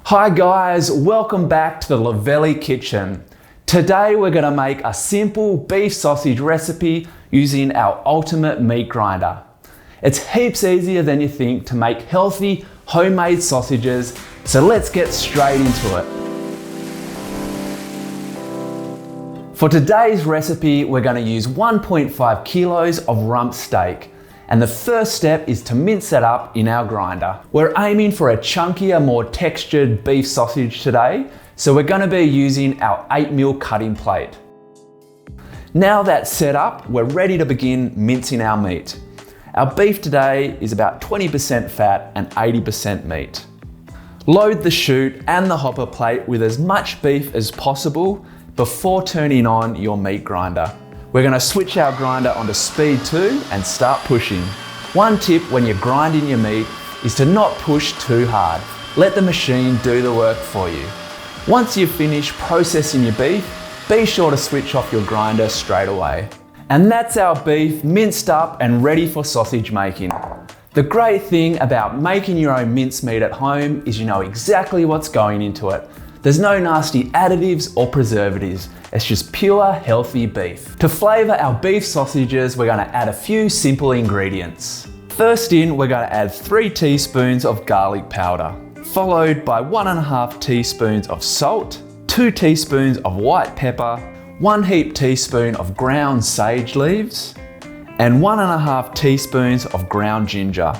Hi guys, welcome back to the Luvele kitchen. Today we're going to make a simple beef sausage recipe using our Ultimate Meat Grinder. It's heaps easier than you think to make healthy homemade sausages, so let's get straight into it. For today's recipe, we're going to use 1.5 kilos of rump steak. And the first step is to mince it up in our grinder. We're aiming for a chunkier, more textured beef sausage today, so we're going to be using our 8mm cutting plate. Now that's set up, we're ready to begin mincing our meat. Our beef today is about 20% fat and 80% meat. Load the chute and the hopper plate with as much beef as possible before turning on your meat grinder. We're going to switch our grinder onto speed 2 and start pushing. One tip when you're grinding your meat is to not push too hard. Let the machine do the work for you. Once you've finished processing your beef, be sure to switch off your grinder straight away. And that's our beef minced up and ready for sausage making. The great thing about making your own mincemeat at home is you know exactly what's going into it. There's no nasty additives or preservatives. It's just pure, healthy beef. To flavour our beef sausages, we're going to add a few simple ingredients. First in, we're going to add 3 teaspoons of garlic powder, followed by 1.5 teaspoons of salt, 2 teaspoons of white pepper, 1 heaped teaspoon of ground sage leaves, and 1.5 teaspoons of ground ginger.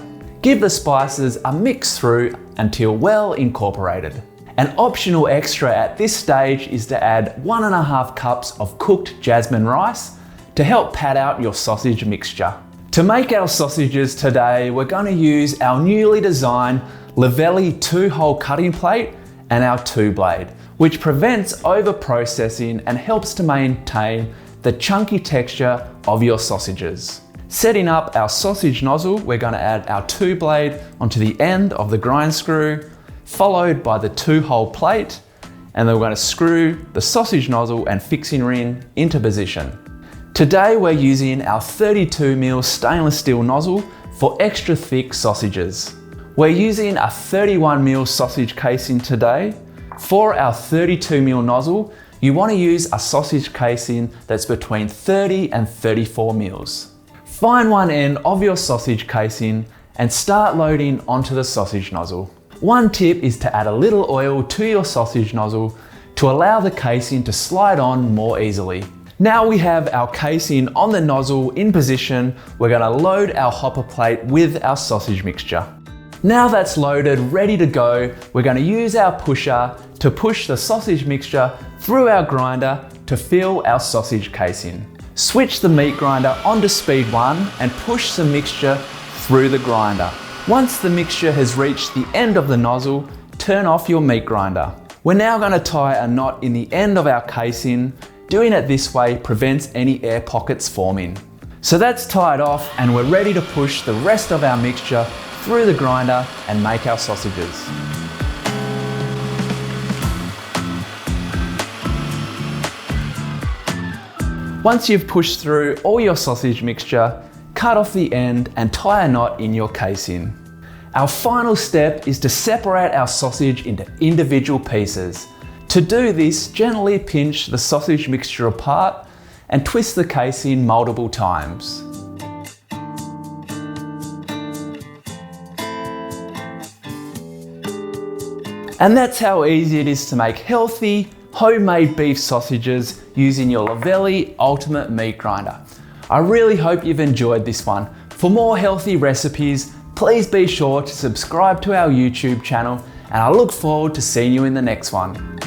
Give the spices a mix through until well incorporated. An optional extra at this stage is to add 1.5 cups of cooked jasmine rice to help pad out your sausage mixture. To make our sausages today, we're going to use our newly designed Luvele 2-hole cutting plate and our 2-blade, which prevents over-processing and helps to maintain the chunky texture of your sausages. Setting up our sausage nozzle, we're going to add our 2-blade onto the end of the grind screw, followed by the 2-hole plate, and then we're going to screw the sausage nozzle and fixing ring into position. Today we're using our 32mm stainless steel nozzle for extra thick sausages. We're using a 31mm sausage casing today. For our 32mm nozzle, you want to use a sausage casing that's between 30 and 34 mils. Find one end of your sausage casing and start loading onto the sausage nozzle. One tip is to add a little oil to your sausage nozzle to allow the casing to slide on more easily. Now we have our casing on the nozzle in position, we're going to load our hopper plate with our sausage mixture. Now that's loaded, ready to go, we're going to use our pusher to push the sausage mixture through our grinder to fill our sausage casing. Switch the meat grinder onto speed 1 and push the mixture through the grinder. Once the mixture has reached the end of the nozzle, turn off your meat grinder. We're now going to tie a knot in the end of our casing. Doing it this way prevents any air pockets forming. So that's tied off and we're ready to push the rest of our mixture through the grinder and make our sausages. Once you've pushed through all your sausage mixture, cut off the end and tie a knot in your casing. Our final step is to separate our sausage into individual pieces. To do this, gently pinch the sausage mixture apart and twist the casing multiple times. And that's how easy it is to make healthy, homemade beef sausages using your Luvele Ultimate Meat Grinder. I really hope you've enjoyed this one. For more healthy recipes, please be sure to subscribe to our YouTube channel, and I look forward to seeing you in the next one.